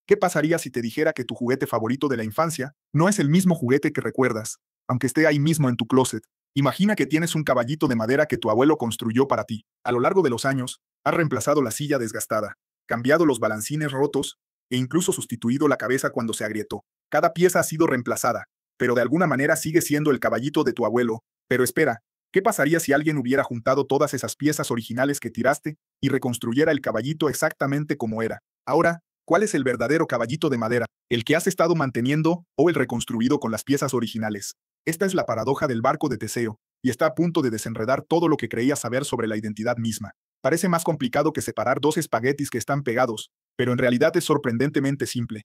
¿Qué pasaría si te dijera que tu juguete favorito de la infancia no es el mismo juguete que recuerdas, aunque esté ahí mismo en tu closet? Imagina que tienes un caballito de madera que tu abuelo construyó para ti. A lo largo de los años, has reemplazado la silla desgastada, cambiado los balancines rotos e incluso sustituido la cabeza cuando se agrietó. Cada pieza ha sido reemplazada, pero de alguna manera sigue siendo el caballito de tu abuelo. Pero espera, ¿qué pasaría si alguien hubiera juntado todas esas piezas originales que tiraste y reconstruyera el caballito exactamente como era? Ahora, ¿cuál es el verdadero caballito de madera? ¿El que has estado manteniendo o el reconstruido con las piezas originales? Esta es la paradoja del barco de Teseo, y está a punto de desenredar todo lo que creías saber sobre la identidad misma. Parece más complicado que separar dos espaguetis que están pegados, pero en realidad es sorprendentemente simple.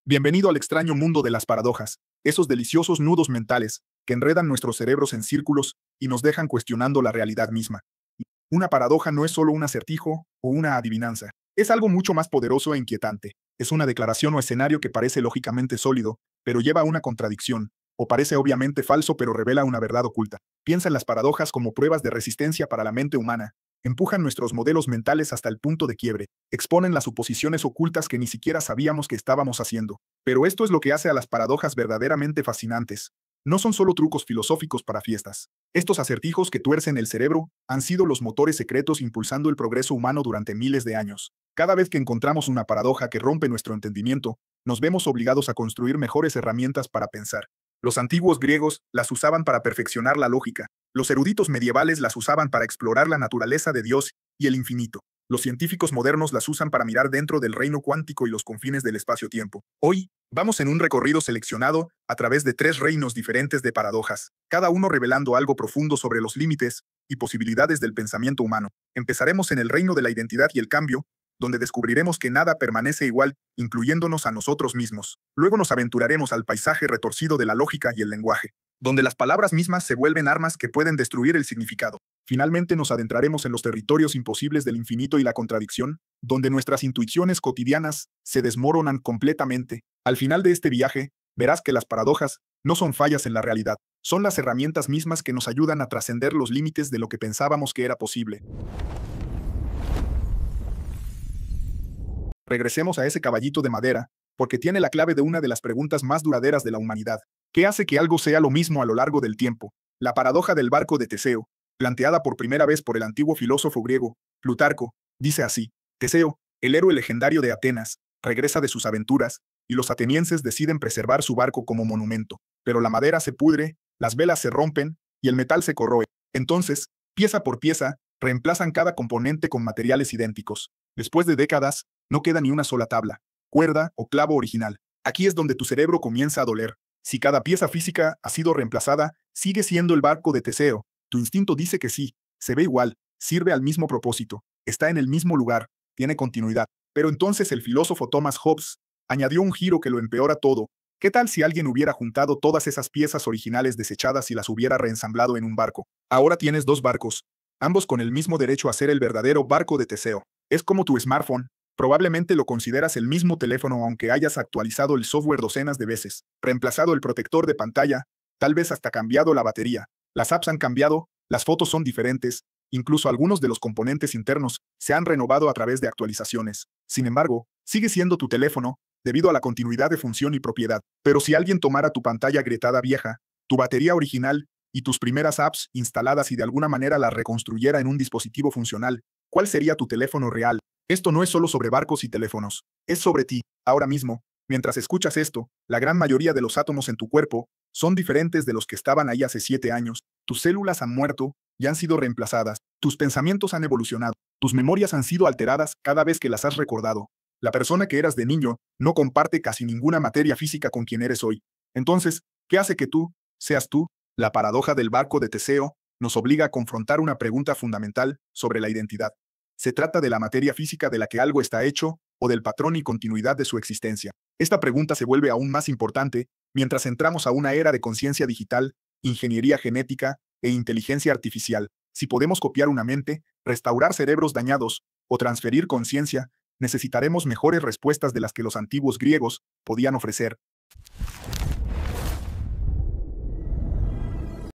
Bienvenido al extraño mundo de las paradojas, esos deliciosos nudos mentales que enredan nuestros cerebros en círculos y nos dejan cuestionando la realidad misma. Una paradoja no es solo un acertijo o una adivinanza. Es algo mucho más poderoso e inquietante. Es una declaración o escenario que parece lógicamente sólido, pero lleva a una contradicción, o parece obviamente falso pero revela una verdad oculta. Piensa en las paradojas como pruebas de resistencia para la mente humana. Empujan nuestros modelos mentales hasta el punto de quiebre. Exponen las suposiciones ocultas que ni siquiera sabíamos que estábamos haciendo. Pero esto es lo que hace a las paradojas verdaderamente fascinantes. No son solo trucos filosóficos para fiestas. Estos acertijos que tuercen el cerebro han sido los motores secretos impulsando el progreso humano durante miles de años. Cada vez que encontramos una paradoja que rompe nuestro entendimiento, nos vemos obligados a construir mejores herramientas para pensar. Los antiguos griegos las usaban para perfeccionar la lógica. Los eruditos medievales las usaban para explorar la naturaleza de Dios y el infinito. Los científicos modernos las usan para mirar dentro del reino cuántico y los confines del espacio-tiempo. Hoy, vamos en un recorrido seleccionado a través de 3 reinos diferentes de paradojas, cada uno revelando algo profundo sobre los límites y posibilidades del pensamiento humano. Empezaremos en el reino de la identidad y el cambio, donde descubriremos que nada permanece igual, incluyéndonos a nosotros mismos. Luego nos aventuraremos al paisaje retorcido de la lógica y el lenguaje, donde las palabras mismas se vuelven armas que pueden destruir el significado. Finalmente nos adentraremos en los territorios imposibles del infinito y la contradicción, donde nuestras intuiciones cotidianas se desmoronan completamente. Al final de este viaje, verás que las paradojas no son fallas en la realidad, son las herramientas mismas que nos ayudan a trascender los límites de lo que pensábamos que era posible. Regresemos a ese caballito de madera, porque tiene la clave de una de las preguntas más duraderas de la humanidad. ¿Qué hace que algo sea lo mismo a lo largo del tiempo? La paradoja del barco de Teseo, planteada por primera vez por el antiguo filósofo griego, Plutarco, dice así: Teseo, el héroe legendario de Atenas, regresa de sus aventuras, y los atenienses deciden preservar su barco como monumento. Pero la madera se pudre, las velas se rompen, y el metal se corroe. Entonces, pieza por pieza, reemplazan cada componente con materiales idénticos. Después de décadas, no queda ni una sola tabla, cuerda o clavo original. Aquí es donde tu cerebro comienza a doler. Si cada pieza física ha sido reemplazada, sigue siendo el barco de Teseo. Tu instinto dice que sí, se ve igual, sirve al mismo propósito, está en el mismo lugar, tiene continuidad. Pero entonces el filósofo Thomas Hobbes añadió un giro que lo empeora todo. ¿Qué tal si alguien hubiera juntado todas esas piezas originales desechadas y las hubiera reensamblado en un barco? Ahora tienes 2 barcos, ambos con el mismo derecho a ser el verdadero barco de Teseo. Es como tu smartphone. Probablemente lo consideras el mismo teléfono aunque hayas actualizado el software docenas de veces, reemplazado el protector de pantalla, tal vez hasta cambiado la batería. Las apps han cambiado, las fotos son diferentes, incluso algunos de los componentes internos se han renovado a través de actualizaciones. Sin embargo, sigue siendo tu teléfono, debido a la continuidad de función y propiedad. Pero si alguien tomara tu pantalla agrietada vieja, tu batería original y tus primeras apps instaladas y de alguna manera las reconstruyera en un dispositivo funcional, ¿cuál sería tu teléfono real? Esto no es solo sobre barcos y teléfonos, es sobre ti. Ahora mismo, mientras escuchas esto, la gran mayoría de los átomos en tu cuerpo son diferentes de los que estaban ahí hace 7 años. Tus células han muerto y han sido reemplazadas. Tus pensamientos han evolucionado. Tus memorias han sido alteradas cada vez que las has recordado. La persona que eras de niño no comparte casi ninguna materia física con quien eres hoy. Entonces, ¿qué hace que tú seas tú? La paradoja del barco de Teseo nos obliga a confrontar una pregunta fundamental sobre la identidad. ¿Se trata de la materia física de la que algo está hecho o del patrón y continuidad de su existencia? Esta pregunta se vuelve aún más importante mientras entramos a una era de conciencia digital, ingeniería genética e inteligencia artificial. Si podemos copiar una mente, restaurar cerebros dañados o transferir conciencia, necesitaremos mejores respuestas de las que los antiguos griegos podían ofrecer.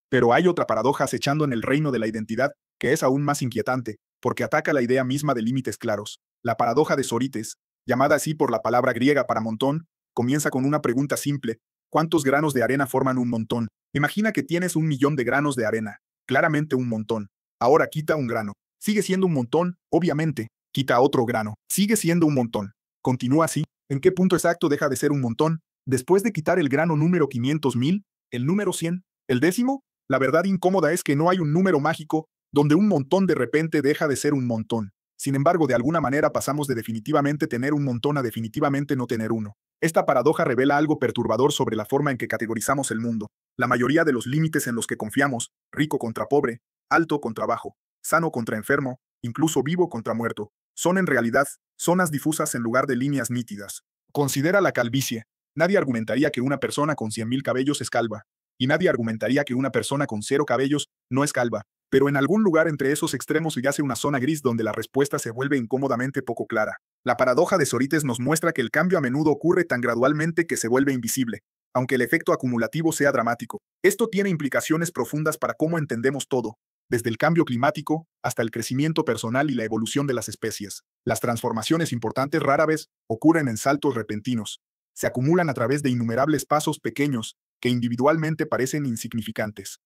Pero hay otra paradoja acechando en el reino de la identidad que es aún más inquietante. porque ataca la idea misma de límites claros. La paradoja de Sórites, llamada así por la palabra griega para montón, comienza con una pregunta simple: ¿cuántos granos de arena forman un montón? Imagina que tienes 1.000.000 de granos de arena. Claramente un montón. Ahora quita un grano. Sigue siendo un montón, obviamente. Quita otro grano. Sigue siendo un montón. Continúa así. ¿En qué punto exacto deja de ser un montón? Después de quitar el grano número 500.000, el número 100, el décimo. La verdad incómoda es que no hay un número mágico donde un montón de repente deja de ser un montón. Sin embargo, de alguna manera pasamos de definitivamente tener un montón a definitivamente no tener uno. Esta paradoja revela algo perturbador sobre la forma en que categorizamos el mundo. La mayoría de los límites en los que confiamos, rico contra pobre, alto contra bajo, sano contra enfermo, incluso vivo contra muerto, son en realidad zonas difusas en lugar de líneas nítidas. Considera la calvicie. Nadie argumentaría que una persona con 100.000 cabellos es calva, y nadie argumentaría que una persona con 0 cabellos no es calva. Pero en algún lugar entre esos extremos yace una zona gris donde la respuesta se vuelve incómodamente poco clara. La paradoja de Sórites nos muestra que el cambio a menudo ocurre tan gradualmente que se vuelve invisible, aunque el efecto acumulativo sea dramático. Esto tiene implicaciones profundas para cómo entendemos todo, desde el cambio climático hasta el crecimiento personal y la evolución de las especies. Las transformaciones importantes rara vez ocurren en saltos repentinos. Se acumulan a través de innumerables pasos pequeños que individualmente parecen insignificantes.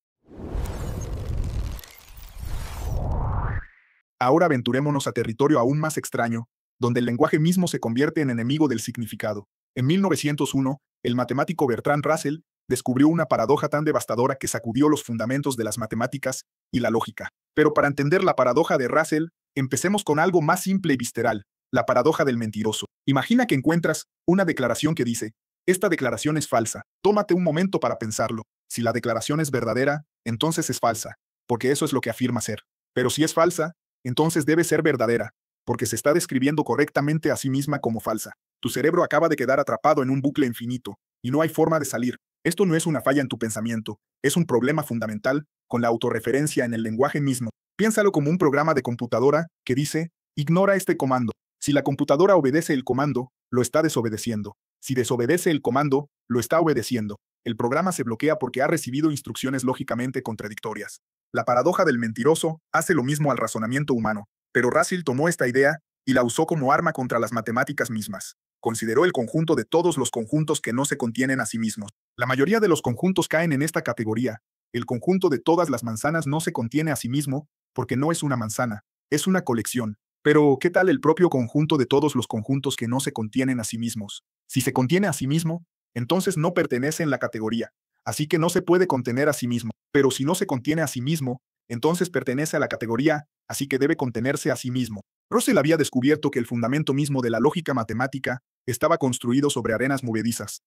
Ahora aventurémonos a territorio aún más extraño, donde el lenguaje mismo se convierte en enemigo del significado. En 1901, el matemático Bertrand Russell descubrió una paradoja tan devastadora que sacudió los fundamentos de las matemáticas y la lógica. Pero para entender la paradoja de Russell, empecemos con algo más simple y visceral: la paradoja del mentiroso. Imagina que encuentras una declaración que dice: esta declaración es falsa. Tómate un momento para pensarlo. Si la declaración es verdadera, entonces es falsa, porque eso es lo que afirma ser. Pero si es falsa, entonces debe ser verdadera, porque se está describiendo correctamente a sí misma como falsa. Tu cerebro acaba de quedar atrapado en un bucle infinito, y no hay forma de salir. Esto no es una falla en tu pensamiento, es un problema fundamental con la autorreferencia en el lenguaje mismo. Piénsalo como un programa de computadora que dice: ignora este comando. Si la computadora obedece el comando, lo está desobedeciendo. Si desobedece el comando, lo está obedeciendo. El programa se bloquea porque ha recibido instrucciones lógicamente contradictorias. La paradoja del mentiroso hace lo mismo al razonamiento humano, pero Russell tomó esta idea y la usó como arma contra las matemáticas mismas. Consideró el conjunto de todos los conjuntos que no se contienen a sí mismos. La mayoría de los conjuntos caen en esta categoría. El conjunto de todas las manzanas no se contiene a sí mismo porque no es una manzana, es una colección. Pero, ¿qué tal el propio conjunto de todos los conjuntos que no se contienen a sí mismos? Si se contiene a sí mismo, entonces no pertenece en la categoría, así que no se puede contener a sí mismo. Pero si no se contiene a sí mismo, entonces pertenece a la categoría, así que debe contenerse a sí mismo. Russell había descubierto que el fundamento mismo de la lógica matemática estaba construido sobre arenas movedizas.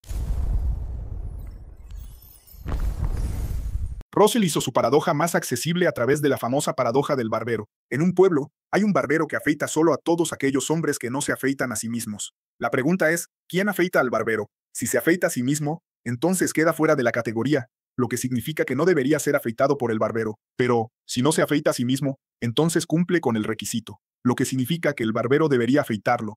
Russell hizo su paradoja más accesible a través de la famosa paradoja del barbero. En un pueblo, hay un barbero que afeita solo a todos aquellos hombres que no se afeitan a sí mismos. La pregunta es: ¿quién afeita al barbero? Si se afeita a sí mismo, entonces queda fuera de la categoría, lo que significa que no debería ser afeitado por el barbero. Pero, si no se afeita a sí mismo, entonces cumple con el requisito, lo que significa que el barbero debería afeitarlo.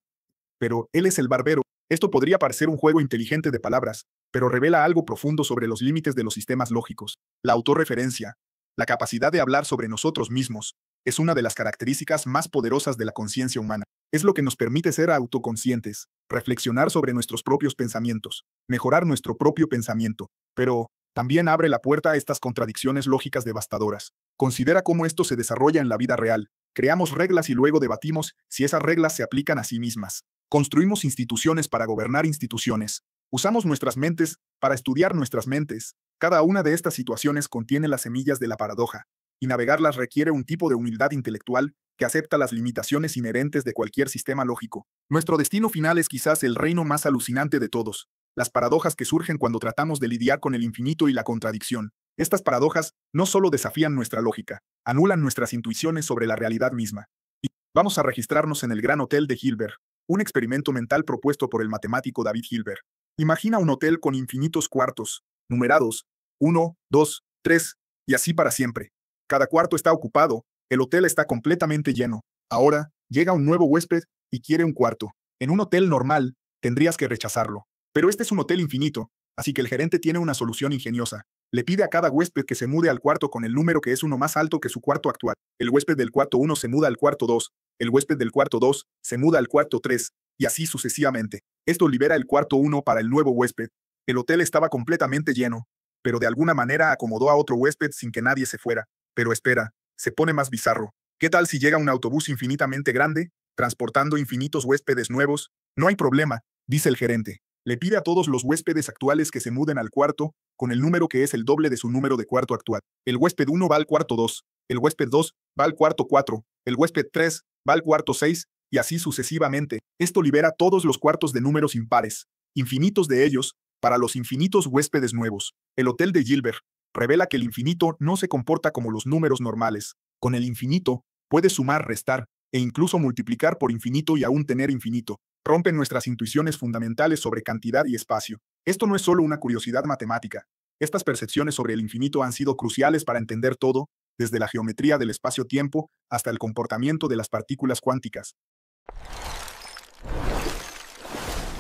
Pero él es el barbero. Esto podría parecer un juego inteligente de palabras, pero revela algo profundo sobre los límites de los sistemas lógicos. La autorreferencia, la capacidad de hablar sobre nosotros mismos, es una de las características más poderosas de la conciencia humana. Es lo que nos permite ser autoconscientes, reflexionar sobre nuestros propios pensamientos, mejorar nuestro propio pensamiento. Pero también abre la puerta a estas contradicciones lógicas devastadoras. Considera cómo esto se desarrolla en la vida real. Creamos reglas y luego debatimos si esas reglas se aplican a sí mismas. Construimos instituciones para gobernar instituciones. Usamos nuestras mentes para estudiar nuestras mentes. Cada una de estas situaciones contiene las semillas de la paradoja, y navegarlas requiere un tipo de humildad intelectual que acepta las limitaciones inherentes de cualquier sistema lógico. Nuestro destino final es quizás el reino más alucinante de todos: las paradojas que surgen cuando tratamos de lidiar con el infinito y la contradicción. Estas paradojas no solo desafían nuestra lógica, anulan nuestras intuiciones sobre la realidad misma. Y vamos a registrarnos en el Gran Hotel de Hilbert, un experimento mental propuesto por el matemático David Hilbert. Imagina un hotel con infinitos cuartos, numerados 1, 2, 3, y así para siempre. Cada cuarto está ocupado, el hotel está completamente lleno. Ahora, llega un nuevo huésped y quiere un cuarto. En un hotel normal, tendrías que rechazarlo. Pero este es un hotel infinito, así que el gerente tiene una solución ingeniosa. Le pide a cada huésped que se mude al cuarto con el número que es uno más alto que su cuarto actual. El huésped del cuarto 1 se muda al cuarto 2, el huésped del cuarto 2 se muda al cuarto 3, y así sucesivamente. Esto libera el cuarto 1 para el nuevo huésped. El hotel estaba completamente lleno, pero de alguna manera acomodó a otro huésped sin que nadie se fuera. Pero espera, se pone más bizarro. ¿Qué tal si llega un autobús infinitamente grande, transportando infinitos huéspedes nuevos? No hay problema, dice el gerente. Le pide a todos los huéspedes actuales que se muden al cuarto, con el número que es el doble de su número de cuarto actual. El huésped 1 va al cuarto 2, el huésped 2 va al cuarto 4, el huésped 3 va al cuarto 6, y así sucesivamente. Esto libera todos los cuartos de números impares, infinitos de ellos, para los infinitos huéspedes nuevos. El hotel de Gilbert revela que el infinito no se comporta como los números normales. Con el infinito, puedes sumar, restar, e incluso multiplicar por infinito y aún tener infinito. Rompen nuestras intuiciones fundamentales sobre cantidad y espacio. Esto no es solo una curiosidad matemática. Estas percepciones sobre el infinito han sido cruciales para entender todo, desde la geometría del espacio-tiempo hasta el comportamiento de las partículas cuánticas.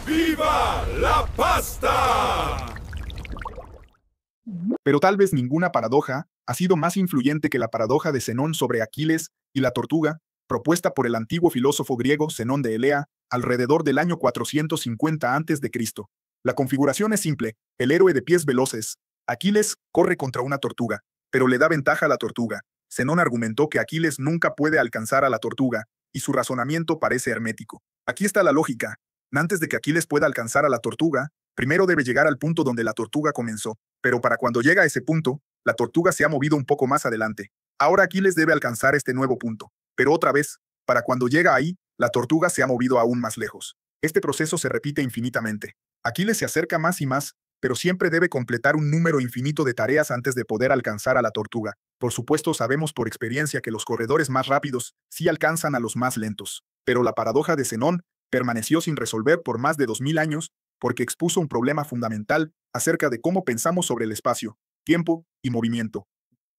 ¡Viva la pasta! Pero tal vez ninguna paradoja ha sido más influyente que la paradoja de Zenón sobre Aquiles y la tortuga, propuesta por el antiguo filósofo griego Zenón de Elea, alrededor del año 450 a.C. La configuración es simple: el héroe de pies veloces, Aquiles, corre contra una tortuga, pero le da ventaja a la tortuga. Zenón argumentó que Aquiles nunca puede alcanzar a la tortuga, y su razonamiento parece hermético. Aquí está la lógica. Antes de que Aquiles pueda alcanzar a la tortuga, primero debe llegar al punto donde la tortuga comenzó. Pero para cuando llega a ese punto, la tortuga se ha movido un poco más adelante. Ahora Aquiles debe alcanzar este nuevo punto. Pero otra vez, para cuando llega ahí, la tortuga se ha movido aún más lejos. Este proceso se repite infinitamente. Aquiles se acerca más y más, pero siempre debe completar un número infinito de tareas antes de poder alcanzar a la tortuga. Por supuesto, sabemos por experiencia que los corredores más rápidos sí alcanzan a los más lentos. Pero la paradoja de Zenón permaneció sin resolver por más de 2000 años, porque expuso un problema fundamental acerca de cómo pensamos sobre el espacio, tiempo y movimiento.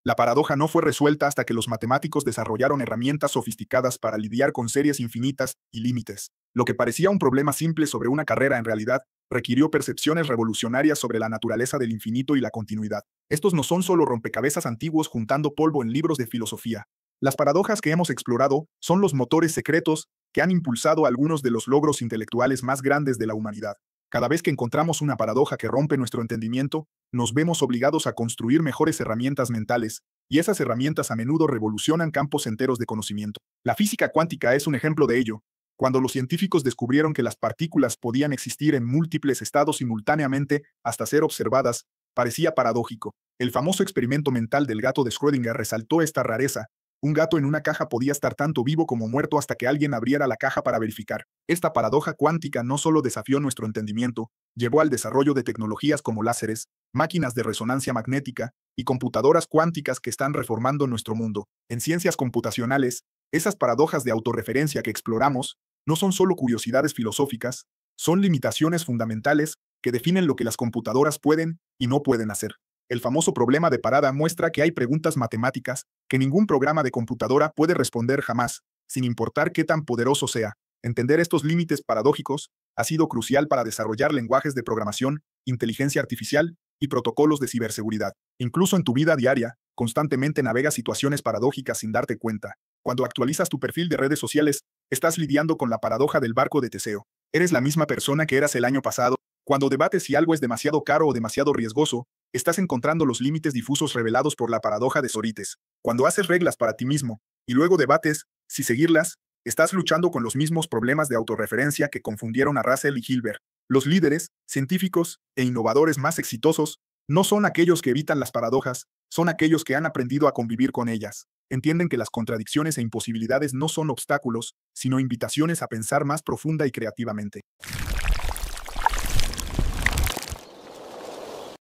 La paradoja no fue resuelta hasta que los matemáticos desarrollaron herramientas sofisticadas para lidiar con series infinitas y límites. Lo que parecía un problema simple sobre una carrera en realidad requirió percepciones revolucionarias sobre la naturaleza del infinito y la continuidad. Estos no son solo rompecabezas antiguos juntando polvo en libros de filosofía. Las paradojas que hemos explorado son los motores secretos que han impulsado algunos de los logros intelectuales más grandes de la humanidad. Cada vez que encontramos una paradoja que rompe nuestro entendimiento, nos vemos obligados a construir mejores herramientas mentales, y esas herramientas a menudo revolucionan campos enteros de conocimiento. La física cuántica es un ejemplo de ello. Cuando los científicos descubrieron que las partículas podían existir en múltiples estados simultáneamente hasta ser observadas, parecía paradójico. El famoso experimento mental del gato de Schrödinger resaltó esta rareza. Un gato en una caja podía estar tanto vivo como muerto hasta que alguien abriera la caja para verificar. Esta paradoja cuántica no solo desafió nuestro entendimiento, llevó al desarrollo de tecnologías como láseres, máquinas de resonancia magnética y computadoras cuánticas que están reformando nuestro mundo. En ciencias computacionales, esas paradojas de autorreferencia que exploramos no son solo curiosidades filosóficas, son limitaciones fundamentales que definen lo que las computadoras pueden y no pueden hacer. El famoso problema de parada muestra que hay preguntas matemáticas que ningún programa de computadora puede responder jamás, sin importar qué tan poderoso sea. Entender estos límites paradójicos ha sido crucial para desarrollar lenguajes de programación, inteligencia artificial y protocolos de ciberseguridad. Incluso en tu vida diaria, constantemente navegas situaciones paradójicas sin darte cuenta. Cuando actualizas tu perfil de redes sociales, estás lidiando con la paradoja del barco de Teseo. Eres la misma persona que eras el año pasado. Cuando debates si algo es demasiado caro o demasiado riesgoso, estás encontrando los límites difusos revelados por la paradoja de Sócrates. Cuando haces reglas para ti mismo y luego debates si seguirlas, estás luchando con los mismos problemas de autorreferencia que confundieron a Russell y Hilbert. Los líderes, científicos e innovadores más exitosos no son aquellos que evitan las paradojas, son aquellos que han aprendido a convivir con ellas. Entienden que las contradicciones e imposibilidades no son obstáculos, sino invitaciones a pensar más profunda y creativamente.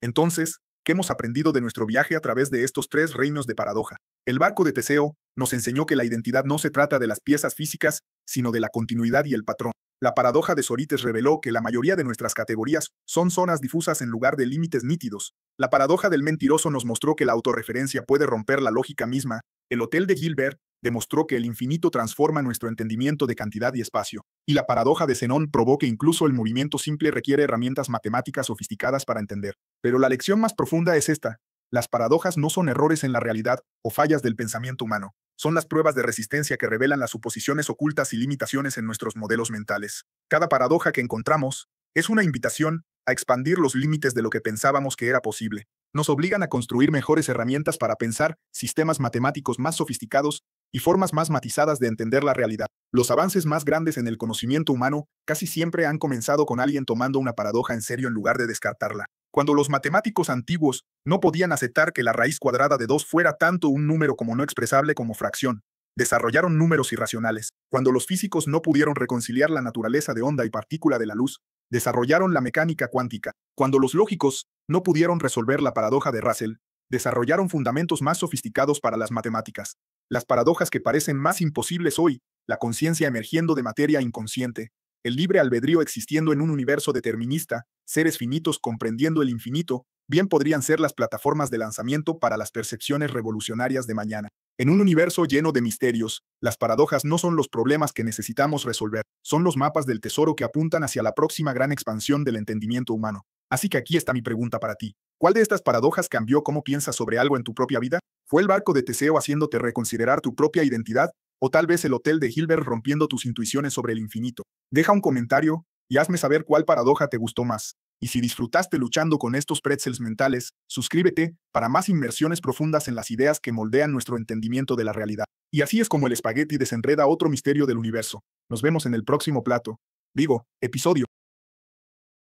Entonces, ¿qué hemos aprendido de nuestro viaje a través de estos tres reinos de paradoja? El barco de Teseo nos enseñó que la identidad no se trata de las piezas físicas, sino de la continuidad y el patrón. La paradoja de Sócrates reveló que la mayoría de nuestras categorías son zonas difusas en lugar de límites nítidos. La paradoja del mentiroso nos mostró que la autorreferencia puede romper la lógica misma. El hotel de Gilbert demostró que el infinito transforma nuestro entendimiento de cantidad y espacio. Y la paradoja de Zenón probó que incluso el movimiento simple requiere herramientas matemáticas sofisticadas para entender. Pero la lección más profunda es esta: Las paradojas no son errores en la realidad o fallas del pensamiento humano. Son las pruebas de resistencia que revelan las suposiciones ocultas y limitaciones en nuestros modelos mentales. Cada paradoja que encontramos es una invitación a expandir los límites de lo que pensábamos que era posible. Nos obligan a construir mejores herramientas para pensar, sistemas matemáticos más sofisticados y formas más matizadas de entender la realidad. Los avances más grandes en el conocimiento humano casi siempre han comenzado con alguien tomando una paradoja en serio en lugar de descartarla. Cuando los matemáticos antiguos no podían aceptar que la raíz cuadrada de 2 fuera tanto un número como no expresable como fracción, desarrollaron números irracionales. Cuando los físicos no pudieron reconciliar la naturaleza de onda y partícula de la luz, desarrollaron la mecánica cuántica. Cuando los lógicos no pudieron resolver la paradoja de Russell, desarrollaron fundamentos más sofisticados para las matemáticas. Las paradojas que parecen más imposibles hoy, la conciencia emergiendo de materia inconsciente, el libre albedrío existiendo en un universo determinista, seres finitos comprendiendo el infinito, bien podrían ser las plataformas de lanzamiento para las percepciones revolucionarias de mañana. En un universo lleno de misterios, las paradojas no son los problemas que necesitamos resolver, son los mapas del tesoro que apuntan hacia la próxima gran expansión del entendimiento humano. Así que aquí está mi pregunta para ti. ¿Cuál de estas paradojas cambió cómo piensas sobre algo en tu propia vida? ¿Fue el barco de Teseo haciéndote reconsiderar tu propia identidad? ¿O tal vez el hotel de Hilbert rompiendo tus intuiciones sobre el infinito? Deja un comentario y hazme saber cuál paradoja te gustó más. Y si disfrutaste luchando con estos pretzels mentales, suscríbete para más inmersiones profundas en las ideas que moldean nuestro entendimiento de la realidad. Y así es como el espagueti desenreda otro misterio del universo. Nos vemos en el próximo plato. Digo, episodio.